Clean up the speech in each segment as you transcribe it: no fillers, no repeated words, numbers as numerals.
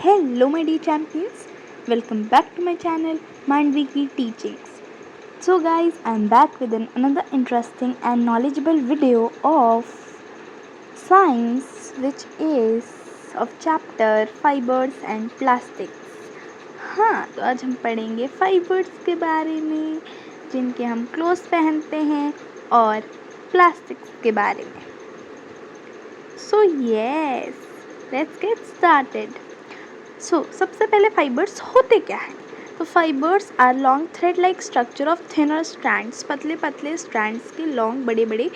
Hello, my dear champions. Welcome back to my channel, Mindweekly Teachings. So, guys, I'm back with another interesting and knowledgeable video of science, which is of chapter Fibers and Plastics. हाँ, तो आज हम पढ़ेंगे fibres के बारे में जिनके हम क्लोथ्स पहनते हैं और प्लास्टिक्स के बारे में. So yes, let's get started. सबसे पहले फाइबर्स होते क्या हैं? तो fibres are long thread like structure of thinner strands. पतले पतले स्ट्रैंड्स के लॉन्ग बड़े बड़े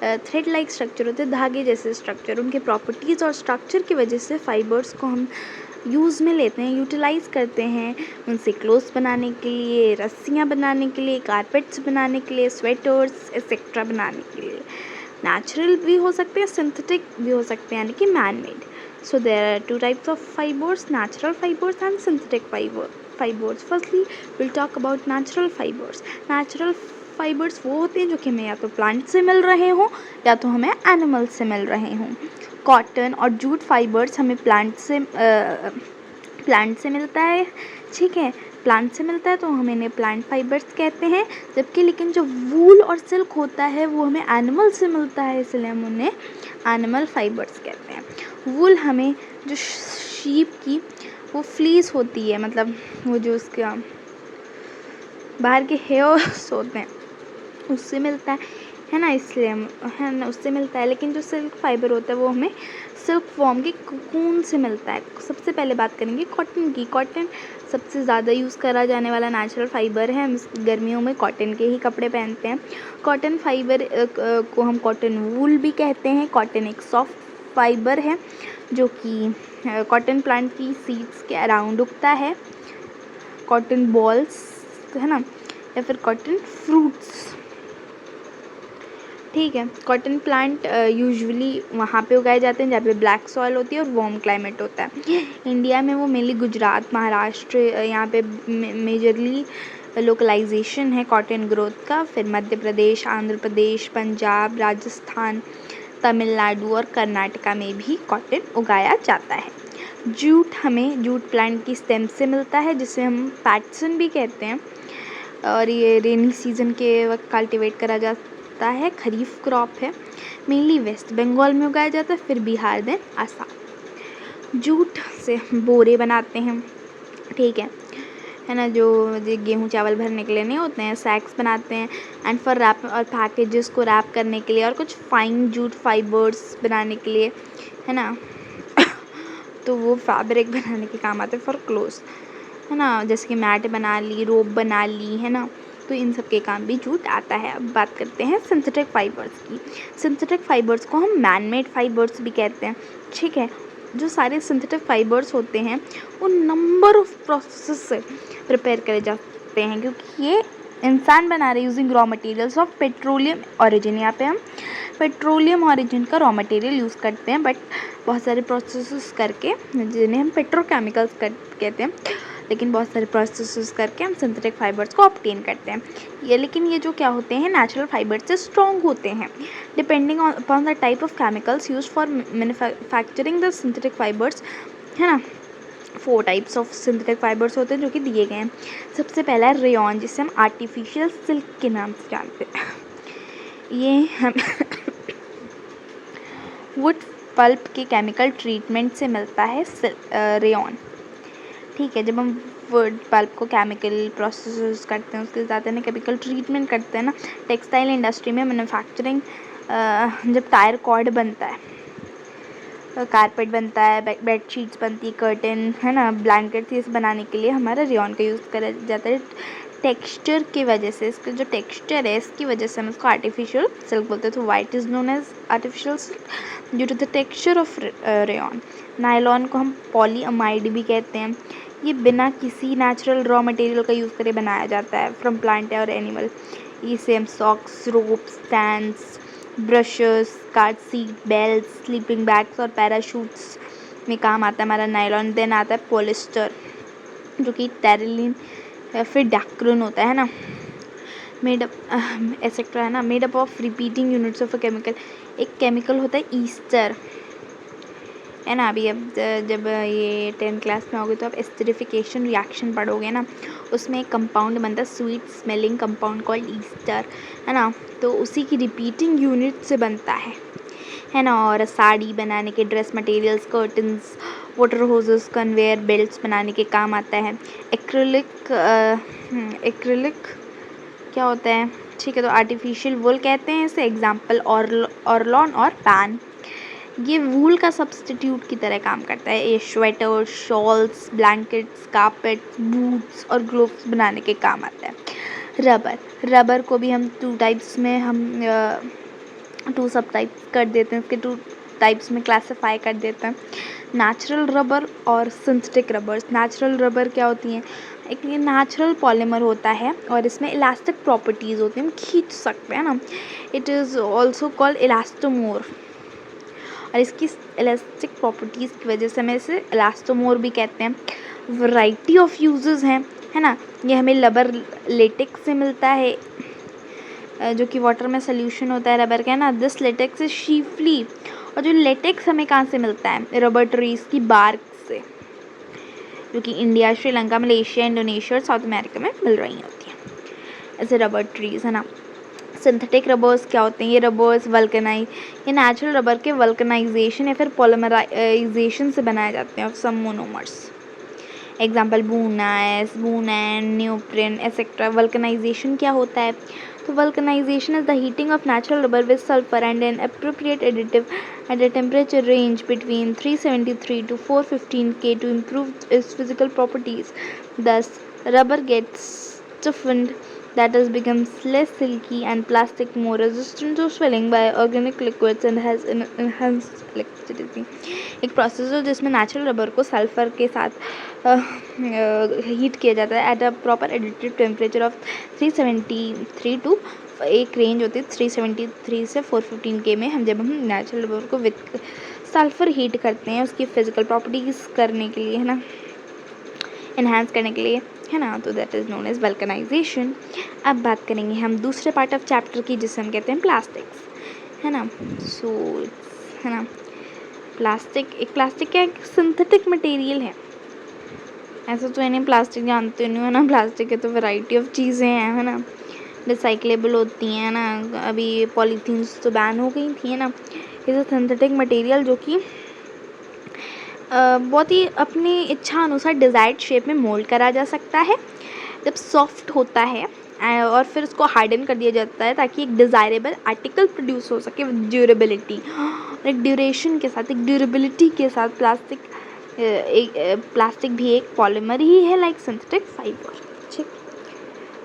थ्रेड लाइक स्ट्रक्चर होते हैं, धागे जैसे स्ट्रक्चर. उनके प्रॉपर्टीज़ और स्ट्रक्चर की वजह से फाइबर्स को हम यूज़ में लेते हैं, यूटिलाइज़ करते हैं. उनसे क्लोथ्स बनाने के लिए, रस्सियाँ बनाने के लिए, कारपेट्स बनाने के लिए, स्वेटर्स एक्सेट्रा बनाने के लिए. नेचुरल भी हो सकते हैं, सिंथेटिक भी हो सकते हैं, यानी कि man made. So there are two types of fibers, natural fibers and synthetic fibers. Firstly, we'll talk about natural fibers. Natural fibers वो होते हैं जो कि हमें या तो प्लांट से मिल रहे हों या तो हमें एनिमल से मिल रहे हों. कॉटन और जूट फाइबर्स हमें प्लांट से मिलता है, ठीक है. प्लांट से मिलता है तो हम इन्हें प्लांट फाइबर्स कहते हैं. जबकि लेकिन जो वूल और सिल्क होता है वो हमें एनिमल से मिलता है, इसलिए हम उन्हें एनिमल फाइबर्स कहते हैं. वूल हमें जो शीप की वो फ्लीस होती है, मतलब वो जो उसका बाहर के हेयर्स होते हैं उससे मिलता है ना, इसलिए हम है ना उससे मिलता है. लेकिन जो सिल्क फाइबर होता है वो हमें सिल्क फॉर्म के कोकून से मिलता है. सबसे पहले बात करेंगे कॉटन की. कॉटन सबसे ज़्यादा यूज़ करा जाने वाला नेचुरल फाइबर है. हम गर्मियों में कॉटन के ही कपड़े पहनते हैं. कॉटन फाइबर को हम कॉटन वूल भी कहते हैं. कॉटन एक सॉफ्ट फाइबर है जो कि कॉटन प्लांट की सीड्स के अराउंड उगता है. कॉटन बॉल्स है ना, या फिर कॉटन फ्रूट्स, ठीक है. कॉटन प्लांट यूजुअली वहाँ पे उगाए जाते हैं जहाँ पे ब्लैक सॉइल होती है और वार्म क्लाइमेट होता है. इंडिया में वो मेनली गुजरात, महाराष्ट्र, यहाँ पे मेजरली लोकलाइजेशन है कॉटन ग्रोथ का. फिर मध्य प्रदेश, आंध्र प्रदेश, पंजाब, राजस्थान, तमिलनाडु और कर्नाटका में भी कॉटन उगाया जाता है. जूट हमें जूट प्लांट की स्टेम से मिलता है, जिसे हम पैटसन भी कहते हैं. और ये रेनी सीजन के वक्त कल्टीवेट करा जाता है. खरीफ क्रॉप है, मेनली वेस्ट बंगाल में उगाया जाता है, फिर बिहार, देन असम. जूट से बोरे बनाते हैं, ठीक है ना, जो गेहूँ चावल भरने के लिए नहीं होते हैं, सैक्स बनाते हैं. एंड फॉर रैप और पैकेजेस को रैप करने के लिए और कुछ फाइन जूट फाइबर्स बनाने के लिए, है ना, तो वो फैब्रिक बनाने के काम आते हैं फॉर क्लोथ्स, है ना, जैसे कि मैट बना ली, रोप बना ली, है ना, तो इन सब के काम भी जूट आता है. अब बात करते हैं सिंथेटिक फाइबर्स की. सिंथेटिक फाइबर्स को हम मैन मेड फाइबर्स भी कहते हैं, ठीक है. जो सारे सिंथेटिक फाइबर्स होते हैं वो नंबर ऑफ प्रोसेस से प्रिपेयर करे जाते हैं, क्योंकि ये इंसान बना रहे using raw materials of petroleum origin. यहाँ पे हम पेट्रोलियम ओरिजिन का रॉ मटेरियल यूज़ करते हैं, बट बहुत सारे प्रोसेस करके, जिन्हें हम पेट्रोकेमिकल्स कहते हैं, लेकिन बहुत सारे प्रोसेस करके हम सिंथेटिक फाइबर्स को ऑब्टेन करते हैं. लेकिन ये जो क्या होते हैं, नेचुरल फाइबर्स से स्ट्रॉन्ग होते हैं. Depending upon the type of chemicals use for manufacturing the synthetic fibres, है ना. 4 टाइप्स ऑफ सिंथेटिक फाइबर्स होते हैं जो कि दिए गए हैं. सबसे पहला है रेयॉन, जिसे हम आर्टिफिशियल सिल्क के नाम से जानते हैं. ये हम वुड पल्प के केमिकल ट्रीटमेंट से मिलता है रेयॉन, ठीक है. जब हम वुड पल्प को केमिकल प्रोसेस करते हैं, उसके साथ ना केमिकल ट्रीटमेंट करते हैं ना, टेक्सटाइल इंडस्ट्री में मैन्युफैक्चरिंग, जब टायर कॉर्ड बनता है, कारपेट बनता है, बेडशीट्स बनती है, कर्टन, है ना, ब्लैंकेट्स, ये बनाने के लिए हमारा रेयॉन का यूज़ करा जाता है. टेक्सचर की वजह से, इसका जो टेक्सचर है इसकी वजह से हम इसको आर्टिफिशियल सिल्क बोलते हैं. तो white is known as artificial silk due to the texture of rayon. Nylon को हम पॉलीअमाइड भी कहते हैं. ये बिना किसी नेचुरल रॉ मटेरियल का यूज़ करे बनाया जाता है फ्रॉम प्लांट और एनिमल. इसे हम socks, ropes, stands, brushes, card seat, belt, sleeping bags और पैराशूट्स में काम आता है हमारा नायलॉन. देन आता है पॉलिस्टर, जो कि टेरिलिन या फिर डैक्रोन होता है ना, मेड अप एक्सेट्रा, है ना, made up of repeating units of a chemical. एक केमिकल होता है ईस्टर, है ना। अभी अब जब ये 10th क्लास में होगे तो आप एस्टरिफिकेशन रिएक्शन पढ़ोगे ना, उसमें एक कंपाउंड बनता है sweet smelling compound called Easter, है ना। तो उसी की रिपीटिंग यूनिट से बनता है ना। और साड़ी बनाने के dress materials, curtains, water hoses, conveyor belts बनाने के काम आता है। एक्रिलिक क्या होता है, ठीक है, तो आर्टिफिशियल वूल कहते हैं इसे। एग्जाम्पल ऑर्लॉन और पैन, ये वूल का सब्सटीट्यूट की तरह काम करता है। ये sweater, shawls, blankets, carpets, boots और ग्लोव्स बनाने के काम आता है। रबर को भी हम टू सब टाइप्स कर देते हैं, इसके 2 टाइप्स में क्लासीफाई कर देते हैं, नेचुरल रबर और सिंथेटिक रबर्स। नेचुरल रबर क्या होती हैं, एक ये नेचुरल पॉलीमर होता है और इसमें इलास्टिक प्रॉपर्टीज़ होती हैं, हम खींच सकते हैं ना। It is also called elastomer, और इसकी इलास्टिक प्रॉपर्टीज़ की वजह से हमें इसे इलास्टोमोर भी कहते हैं। वैरायटी ऑफ यूजेस हैं, है ना। ये हमें रबर लेटेक्स से मिलता है, जो कि वाटर में सोल्यूशन होता है रबर का, है ना। दिस लेटेक्स इज शीफली, और जो लेटेक्स हमें कहाँ से मिलता है, रबर ट्रीज की बार्क से, जो कि इंडिया, श्रीलंका, मलेशिया, इंडोनेशिया और साउथ अमेरिका में मिल रही होती हैं ऐसे रबर ट्रीज, है ना। सिंथेटिक रबर्स क्या होते हैं, ये रबर्स ये नेचुरल रबर के वल्कनाइजेशन या फिर पॉलीमराइजेशन से बनाए जाते हैं off some monomers. Example buna N, neoprene etcetera. Vulcanisation क्या होता है, तो vulcanisation is the heating of natural rubber with sulphur and an appropriate additive at a temperature range between 373 to 415 K to improve its physical properties. Thus, rubber gets stiffened, that is becomes less silky, and plastic more resistant to swelling by organic liquids and has enhanced elasticity. एक process है जिसमें natural rubber को sulphur के साथ heat किया जाता है at a proper additive temperature of 373 to, एक रेंज होती है 373 से 415 के में। जब हम नेचुरल रबर को विद सल्फर हीट करते हैं उसकी फिजिकल प्रॉपर्टीज़ करने के लिए, है ना, इन्हांस करने के लिए, है ना, तो that is known as vulcanisation. अब बात करेंगे हम दूसरे पार्ट ऑफ चैप्टर की, जिसे हम कहते हैं प्लास्टिक्स, है ना। सो है ना, प्लास्टिक क्या एक सिंथेटिक मटेरियल है। ऐसा तो इन्हें प्लास्टिक जानते नहीं हो ना, प्लास्टिक के तो वैरायटी ऑफ चीज़ें हैं, है ना। रिसाइक्लेबल होती हैं ना, अभी पॉलीथीन्स तो बैन हो गई थी, है ना। ये सिंथेटिक मटेरियल जो कि बहुत ही अपनी इच्छा अनुसार डिज़ायर्ड शेप में मोल्ड करा जा सकता है जब सॉफ्ट होता है, और फिर उसको हार्डन कर दिया जाता है ताकि एक डिज़ायरेबल आर्टिकल प्रोड्यूस हो सके विद ड्यूरेबिलिटी। एक ड्यूरेशन के साथ, एक ड्यूरेबिलिटी के साथ प्लास्टिक भी एक पॉलीमर ही है, लाइक सिंथेटिक फाइबर। ठीक,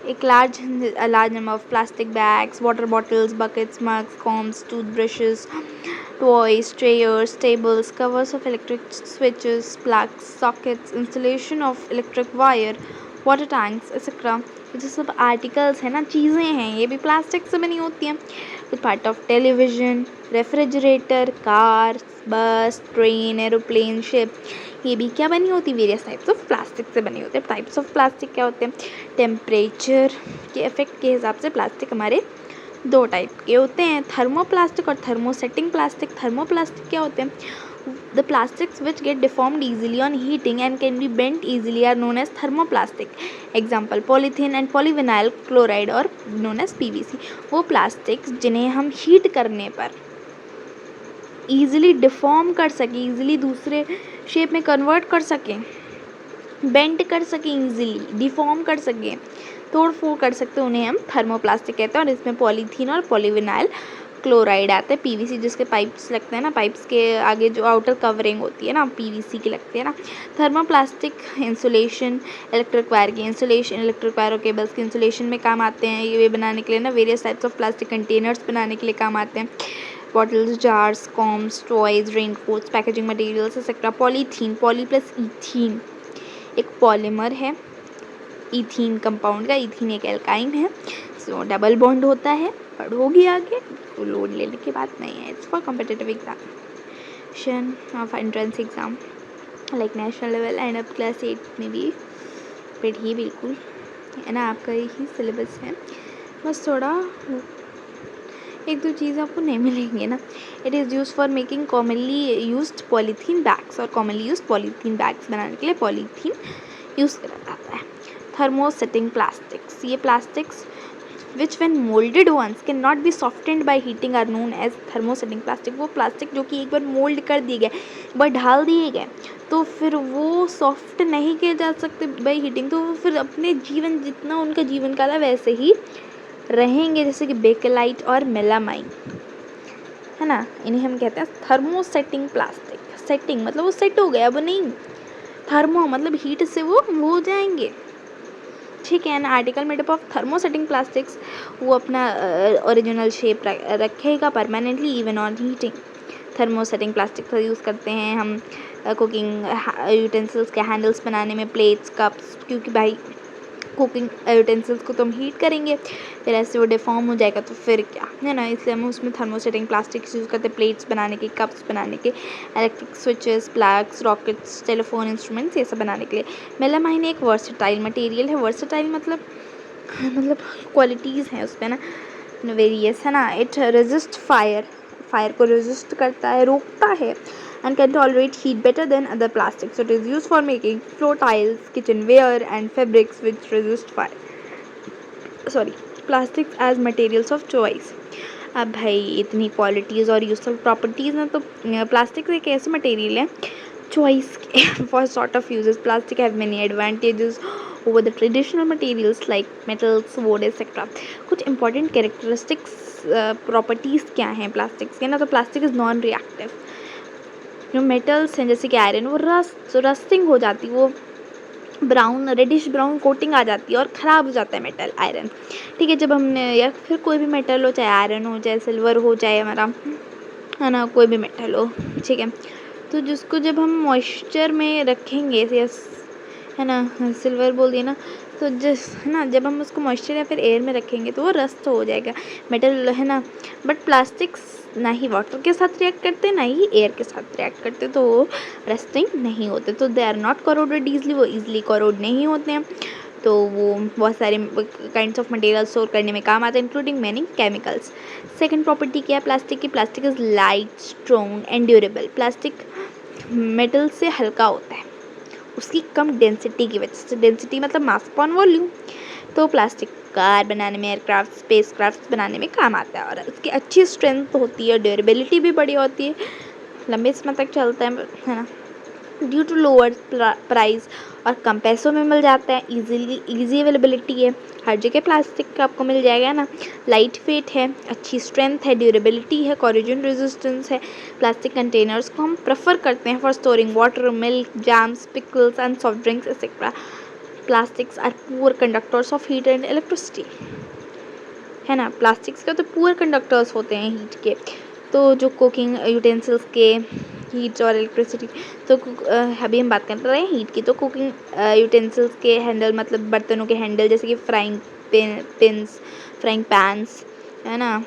एक large number of plastic bags, water bottles, buckets, mugs, combs, toothbrushes, toys, chairs, tables, covers of electric switches, plugs, sockets, installation of electric wire, water tanks, etc. ये जो सब articles हैं ना, चीज़ें हैं, ये भी प्लास्टिक से बनी होती हैं। With part of television, refrigerator, car, बस, ट्रेन, एरोप्लेन, शिप, ये भी क्या बनी होती है, वेरियस टाइप्स ऑफ प्लास्टिक से बनी होती है। टाइप्स ऑफ प्लास्टिक क्या होते हैं, टेम्परेचर के इफेक्ट के हिसाब से प्लास्टिक हमारे 2 टाइप के होते हैं, थर्मोप्लास्टिक और थर्मोसेटिंग प्लास्टिक। थर्मोप्लास्टिक क्या होते हैं, the plastics which get deformed easily on heating and can be bent easily are known as thermoplastic. Example polythene and polyvinyl chloride और नोन एज PVC। वो प्लास्टिक्स जिन्हें हम हीट करने पर ईजिली डिफॉर्म कर सकें, ईजिली दूसरे शेप में कन्वर्ट कर सकें, बेंट कर सकें, ईजिली डिफॉर्म कर सकें, तोड़ फोड़ कर सकते हैं, उन्हें हम थर्मोप्लास्टिक कहते हैं। और इसमें पॉलीथीन और पॉलीविनाइल क्लोराइड आता है। PVC जिसके पाइप्स लगते हैं ना, पाइप्स के आगे जो आउटर कवरिंग होती है ना, PVC की लगती है ना। थर्मोप्लास्टिक इंसुलेशन, इलेक्ट्रिक वायर की इंसुलेशन, इलेक्ट्रिक वायर और केबल्स के इंसुलेशन में काम आते हैं। ये बनाने के लिए ना various types of plastic containers बनाने के लिए काम आते हैं। Bottles, jars, combs, toys, raincoats, packaging materials etcetera. Polythene, poly plus ethene एक पॉलीमर है ईथीन कंपाउंड का। ईथीन एक एल्काइन है, सो डबल बॉन्ड होता है। पढ़ोगी आगे, लोड लेने की बात नहीं है। It's for competitive examination of entrance exam like national level and अब क्लास 8 में भी पढ़िए, बिल्कुल, है ना। आपका यही सिलेबस है, बस थोड़ा एक दो चीज़ आपको नहीं मिलेंगे ना। It is use for making commonly used polythene bags, और कॉमनली यूज्ड पॉलीथीन बैग्स बनाने के लिए पॉलीथीन यूज़ करा जाता है। थर्मोसेटिंग प्लास्टिक्स, ये plastics which when molded once can not be softened by heating are known as thermosetting plastic। वो plastic जो कि एक बार मोल्ड कर दिए गए, एक बार ढाल दिए गए, तो फिर वो सॉफ्ट नहीं किए जा सकते बाई हीटिंग, तो वो फिर अपने जीवन जितना उनका जीवन काल है वैसे ही रहेंगे, जैसे कि बेकेलाइट और मेलामाइन, है ना। इन्हें हम कहते हैं थर्मोसेटिंग प्लास्टिक। सेटिंग मतलब वो सेट हो गया, अब नहीं, थर्मो मतलब हीट से वो हो जाएंगे, ठीक है ना। Article made up of thermosetting plastics, वो अपना ओरिजिनल शेप रखेगा permanently even on heating. Thermosetting plastic का यूज़ करते हैं हम कुकिंग यूटेंसिल्स के हैंडल्स बनाने में, प्लेट्स, कप्स, क्योंकि भाई कुकिंग यूटेंसिल्स को तो हम हीट करेंगे, फिर ऐसे वो डिफॉर्म हो जाएगा, तो फिर क्या है ना, इसलिए हम उसमें थर्मोसेटिंग प्लास्टिक्स यूज़ करते हैं प्लेट्स बनाने के, कप्स बनाने के, electric switches, plugs, rockets, telephone instruments, ये सब बनाने के लिए। मेलामाइन एक वर्सेटाइल मटेरियल है। वर्सेटाइल मतलब क्वालिटीज़ हैं उस पर ना, वेरियस, है ना। इट रेजिस्ट फायर को रेजिस्ट करता है, रोकता है, and can tolerate heat better than other plastics. It is used for making floor tiles, kitchenware and fabrics which resist fire. Plastics as materials of choice. अब भाई इतनी क्वालिटीज़ और useful properties हैं, तो प्लास्टिक एक ऐसे मटेरियल है choice for sort of uses. Plastic have many advantages over the traditional materials like metals, would etcetera. कुछ इंपॉर्टेंट कैरेक्टरिस्टिक्स प्रॉपर्टीज़ क्या हैं प्लास्टिक्स के ना, तो प्लास्टिक इज़ नॉन रिएक्टिव। जो मेटल्स हैं जैसे कि आयरन, वो रस्टिंग हो जाती, वो ब्राउन, रेडिश ब्राउन कोटिंग आ जाती है और ख़राब हो जाता है मेटल, आयरन, ठीक है। जब हमने, या फिर कोई भी मेटल हो, चाहे आयरन हो, चाहे सिल्वर हो, चाहे हमारा, है ना, कोई भी मेटल हो, ठीक है, तो जिसको जब हम मॉइस्चर में रखेंगे, है ना, सिल्वर बोल दिया ना, तो है ना, जब हम उसको मॉइस्चर या फिर एयर में रखेंगे तो वो रस्ट हो जाएगा मेटल, है ना। बट प्लास्टिक्स ना ही वाटर के साथ रिएक्ट करते, ना ही एयर के साथ रिएक्ट करते, तो वो रस्टिंग नहीं होते, तो they are not corroded easily, वो ईजिली करोड नहीं होते हैं, तो वो बहुत सारे काइंड्स ऑफ मटेरियल स्टोर करने में काम आते हैं, including many chemicals. Second property क्या है प्लास्टिक की? Plastic is light, strong and durable. Plastic metal से हल्का होता है उसकी कम डेंसिटी की वजह से। डेंसिटी मतलब मास अपॉन वॉल्यूम। तो प्लास्टिक कार बनाने में, एयरक्राफ्ट, स्पेस क्राफ्ट बनाने में काम आता है, और उसकी अच्छी स्ट्रेंथ होती है, ड्यूरेबिलिटी भी बड़ी होती है, लंबे समय तक चलता है ना। ड्यू टू लोअर प्राइस और कम पैसों में मिल जाता है, ईजी अवेलेबिलिटी है, हर जगह प्लास्टिक का आपको मिल जाएगा ना। लाइट वेट है, अच्छी स्ट्रेंथ है, ड्यूरेबिलिटी है, कोरोजन रेजिस्टेंस है। प्लास्टिक कंटेनर्स को हम प्रेफर करते हैं for storing water, milk, jams, pickles and soft drinks etcetera. Plastics are poor conductors of heat and electricity, है ना। प्लास्टिक्स का तो पुअर कंडक्टर्स होते हैं हीट के, तो जो कुकिंग यूटेंसिल्स के हीट और इलेक्ट्रिसिटी, तो अभी हम बात कर रहे हैं हीट की, तो कुकिंग यूटेंसिल्स के हैंडल, मतलब बर्तनों के हैंडल, जैसे कि फ्राइंग पैन्स, है ना,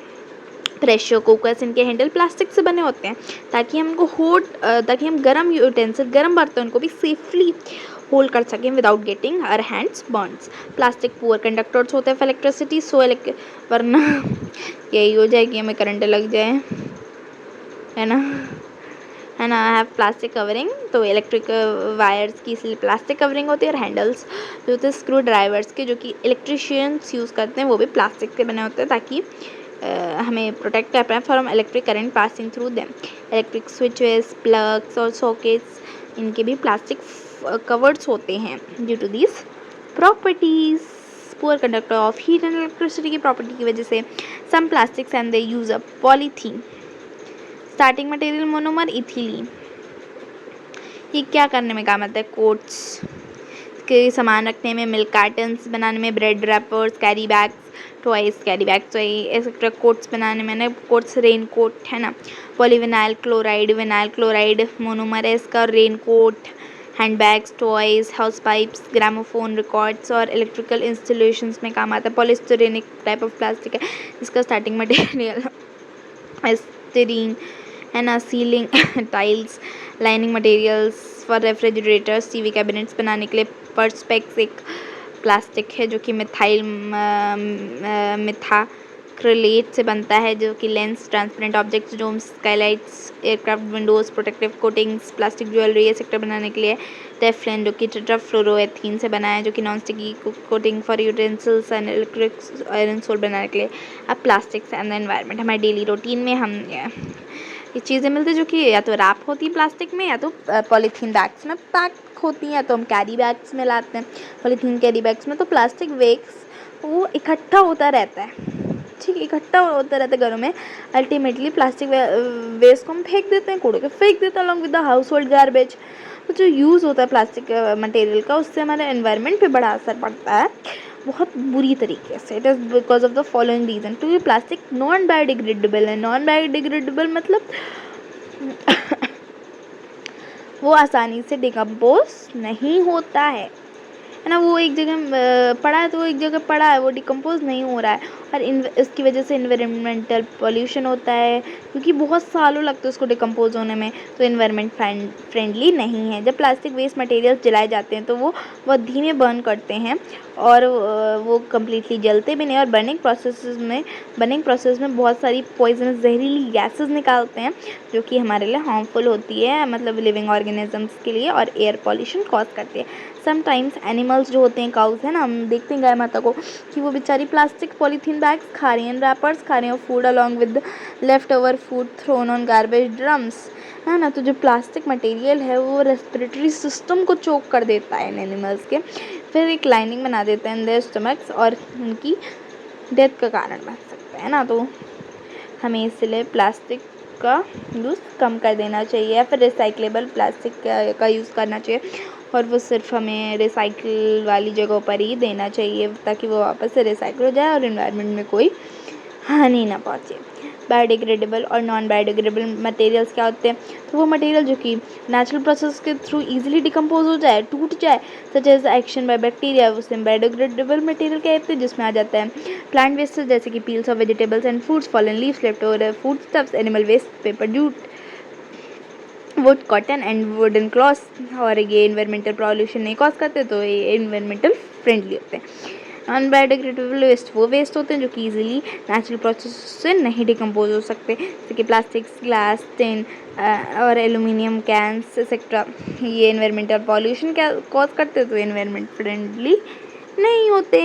प्रेशर कुकर्स, इनके हैंडल प्लास्टिक से बने होते हैं, ताकि ताकि हम गर्म बर्तन को भी सेफली होल्ड कर सकें without getting our hands burns. Plastic poor conductors होते हैं फॉर इलेक्ट्रिसिटी, वरना यही हो जाए कि हमें करंट लग जाए, है ना। आई हैव प्लास्टिक कवरिंग, तो इलेक्ट्रिक वायर्स की इसलिए प्लास्टिक कवरिंग होती है, और हैंडल्स जो होते हैं स्क्रू ड्राइवर्स के, जो कि इलेक्ट्रिशियंस यूज़ करते हैं, वो भी प्लास्टिक के बने होते हैं, ताकि हमें प्रोटेक्ट कर पाएँ from electric current passing through them. Electric switches, plugs और सॉकेट्स, इनके भी प्लास्टिक कवर्ड्स होते हैं due to this properties. Poor conductor of heat and electricity की प्रॉपर्टी की वजह से some plastics and they use a polythene. Starting material monomer ethylene, ये क्या करने में काम आता है? कोट्स के सामान रखने में, मिल्क कार्टन्स बनाने में, bread rappers, carry bags etcetera. Quotes बनाने में ना, कोट्स रेन कोट, है ना। पॉलीविनाइल क्लोराइड मोनोमर है इसका। Raincoat, hand bags, toys, house pipes, gramophone, records और इलेक्ट्रिकल इंस्टॉलेशंस में काम आता है। पॉलीस्टाइरीन एक टाइप ऑफ प्लास्टिक है, इसका स्टार्टिंग मटेरियल स्टीरीन, है ना। Ceiling tiles, lining materials for refrigerators, TV cabinets बनाने के लिए। पर्सपेक्स एक प्लास्टिक है जो कि मिथा एक्रिलेट से बनता है, जो कि lens, transparent objects, domes, skylights, aircraft windows, protective coatings, plastic jewellery, ये सेक्टर बनाने के लिए। टेफ्लॉन, जो कि टेट्राफ्लोरोएथीन से बना है, जो कि non sticky coating for utensils and electric iron sole बनाने के लिए। अब प्लास्टिक्स एंड द एनवायरनमेंट, हमारे डेली रूटीन में हम ये चीज़ें मिलती है जो कि या तो रैप होती है प्लास्टिक में, या तो पॉलीथीन बैग्स में पैक होती हैं, या तो हम कैरी बैग्स में लाते हैं, पॉलीथीन कैरी बैग्स में। तो प्लास्टिक वेस्ट वो इकट्ठा होता रहता है, ठीक है, इकट्ठा होता रहता है घरों में। अल्टीमेटली प्लास्टिक वेस्ट को हम फेंक देते हैं, कूड़े के फेंक देते हैं along with the house hold garbage. तो जो यूज़ होता है प्लास्टिक मटेरियल का, उससे हमारे एनवायरनमेंट पे बड़ा असर पड़ता है, बहुत बुरी तरीके से। It is because of the following reason. क्योंकि प्लास्टिक नॉन बायोडिग्रेडेबल है। नॉन बायोडिग्रेडेबल मतलब वो आसानी से डिकम्पोज नहीं होता है ना। वो एक जगह पड़ा है तो वो एक जगह पड़ा है, वो डिकम्पोज नहीं हो रहा है। और इसकी वजह से इन्वायरमेंटल पॉल्यूशन होता है, क्योंकि बहुत सालों लगते हैं उसको डिकम्पोज होने में, तो इन्वायरमेंट फ्रेंडली नहीं है। जब प्लास्टिक वेस्ट मटेरियल्स जलाए जाते हैं तो वो बहुत धीमे बर्न करते हैं, और वो कम्प्लीटली जलते भी नहीं, और बर्निंग प्रोसेस में बहुत सारी पॉइजनस जहरीली गैसेस निकालते हैं, जो कि हमारे लिए हार्मफुल होती है, मतलब लिविंग ऑर्गेनिजम्स के लिए, और एयर पॉल्यूशन कॉज करती है। समटाइम्स एनिमल्स जो होते हैं, काउस है ना, हम देखते हैं गाय माता को कि वो बेचारी प्लास्टिक पॉलीथीन बैग्स खा रही हैं, रैपर्स खा रही हैं, food along with left over food thrown on garbage drums, है ना। तो जो प्लास्टिक मटेरियल है वो रेस्पिरेटरी सिस्टम को चोक कर देता है इन एनिमल्स के, फिर एक लाइनिंग बना देता है इन देयर स्टमक्स, और उनकी डेथ का कारण बन सकता है ना। तो हमें इसलिए प्लास्टिक का यूज़ कम कर देना चाहिए, या फिर रिसाइक्लेबल प्लास्टिक का यूज़ करना चाहिए, और वो सिर्फ हमें रिसाइकिल वाली जगहों पर ही देना चाहिए, ताकि वो वापस से रिसाइकिल हो जाए और इन्वायरमेंट में कोई हानि ना पहुँचे। बायोडिग्रेडेबल और नॉन बायोडिग्रेडेबल मटेरियल्स क्या होते हैं? तो वो मटेरियल जो कि नेचुरल प्रोसेस के थ्रू इजीली डिकम्पोज हो जाए, टूट जाए, such as action by bacteria, उसे बायोडिग्रेडेबल मटेरियल कहते हैं, जिसमें आ जाता है प्लांट वेस्ट जैसे कि peels of vegetables and fruits, fallen leaves, left over food stuffs, animal waste, paper, jute, wood, cotton and wooden clothes. और ये इन्वायरमेंटल पॉल्यूशन नहीं कॉज करते, तो ये इन्वायरमेंटल फ्रेंडली होते हैं। नॉन बायोडिग्रेडेबल वेस्ट वो वेस्ट होते हैं जो कि ईजिली नेचुरल प्रोसेस से नहीं डिकम्पोज हो सकते, जैसे कि प्लास्टिक्स, ग्लास, टिन और एल्यूमिनियम कैंस एक्सेट्रा। ये इन्वायरमेंटल पॉल्यूशन क्या कॉज करते, तो इन्वायरमेंट फ्रेंडली नहीं होते।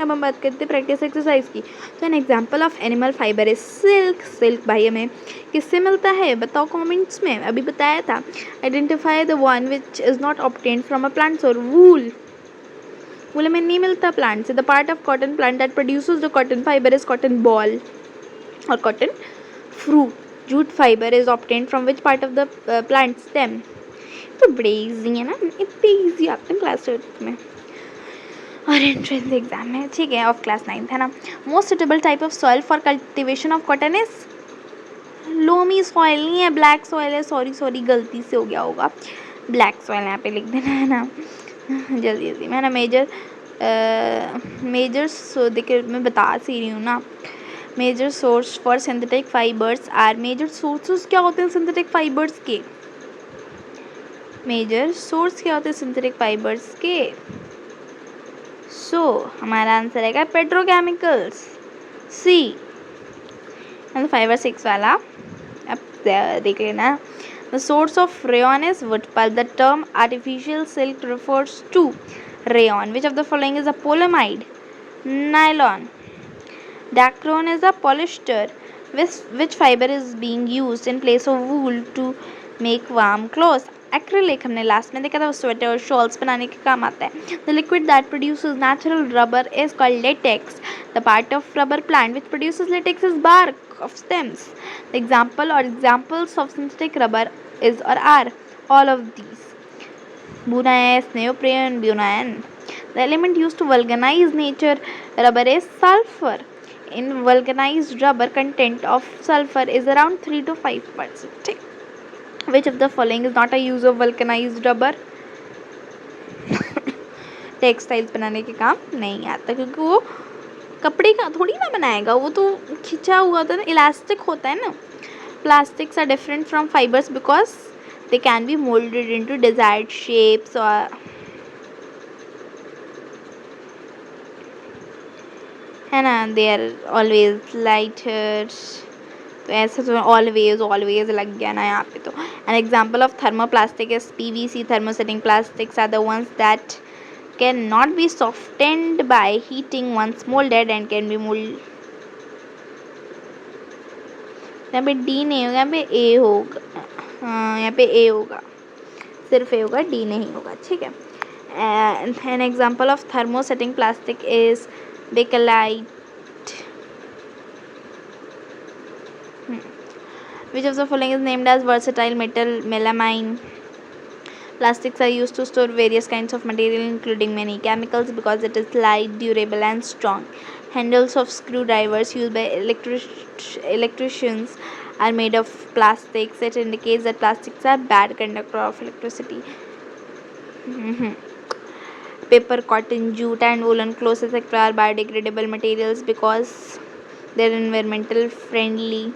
अब हम बात करते हैं प्रैक्टिस एक्सरसाइज की। तो an example of animal fibre is silk. Silk भाई हमें किससे मिलता है, बताओ कमेंट्स में, अभी बताया था। Identify the one which is not obtained from a plant. और वूल, वूल हमें नहीं मिलता प्लांट से। The part of cotton plant that produces the cotton fibre is cotton boll और cotton fruit. Jute fibre is obtained from which part of the plant stem. तो बड़े easy है ना, इतने ईजी आते हैं क्लास 8 में और एंट्रेंस एग्जाम में, ठीक है, ऑफ क्लास 9 है ना। Most suitable type of soil for cultivation of cotton is loamy soil नहीं है, ब्लैक सॉइल है। सॉरी गलती से हो गया होगा, ब्लैक सॉइल यहाँ पे लिख देना है ना जल्दी जल्दी मैं ना मेजर देखिए मैं बता सी रही हूँ ना। Major source for synthetic fibres are, major sources क्या होते हैं सिंथेटिक फाइबर्स के? मेजर सोर्स क्या होते हैं सिंथेटिक फाइबर्स के? हमारा आंसर है पेट्रोकेमिकल्स, सी। एंड 5 और 6 वाला अब देख लेना। The source of rayon is wood pulp. The term artificial silk refers to rayon. Which of the following is a polyamide? Nylon. Dacron is a polyester. Which fiber is being used in place of wool to make warm clothes? Acrylic हमने last में देखा था, वो sweater और shawls बनाने के काम आता है। The liquid that produces natural rubber is called latex. The part of rubber plant which produces latex is bark of stems. The examples of synthetic rubber is or are all of these. Bunaeus, neoprene, bunion. The element used to vulcanize nature rubber is sulfur. In vulcanized rubber, content of sulfur is around 3 to 5%. Which of the following is not a use of vulcanized rubber? Textiles बनाने के काम नहीं आता, क्योंकि वो कपड़े का थोड़ी ना बनाएगा, वो तो खिंचा हुआ होता है ना, इलास्टिक होता है ना। Plastics are different from fibres because they can be moulded into desired shapes और है ना, दे आर ऑलवेज लाइटर। तो ऐसे तो ऑलवेज ऑलवेज लग गया ना यहाँ पे। तो an example of thermoplastic is PVC thermosetting plastics are the ones that can not be softened by heating once molded and can be mold। यहाँ पे डी नहीं होगा, यहाँ पे ए होगा। हाँ यहाँ पे ए होगा, सिर्फ ए होगा, डी नहीं होगा, ठीक है। N example of thermosetting plastic is bakelite. Which of the following is named as versatile metal? Melamine. Plastics are used to store various kinds of material including many chemicals because it is light, durable and strong. Handles of screwdrivers used by electricians are made of plastics. It indicates that plastics are bad conductor of electricity. Paper, cotton, jute and woolen clothes etc. are biodegradable materials because they are environmental friendly.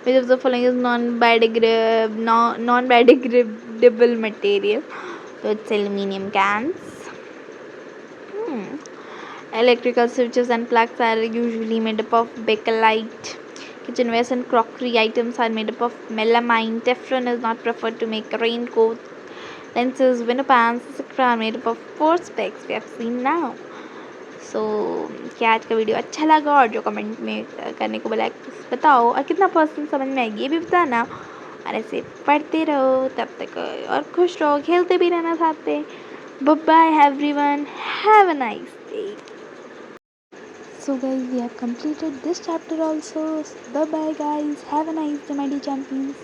Which of the following is non-biodegradable material? So it's aluminium cans. Electrical switches and plugs are usually made up of bakelite. Kitchenware and crockery items are made up of melamine. Teflon is not preferred to make raincoats. Lenses, window pans, etc. are made up of perspex. We have seen now. सो क्या आज का video अच्छा लगा, और जो comment में करने को बोला बताओ, और कितना पर्सन समझ में आएगी ये भी बताना। और ऐसे पढ़ते रहो तब तक, और खुश रहो, खेलते भी रहना साथ में। Bye everyone, have a nice day. So guys, we have completed this chapter also. Bye bye guys, have a nice day my dear champions.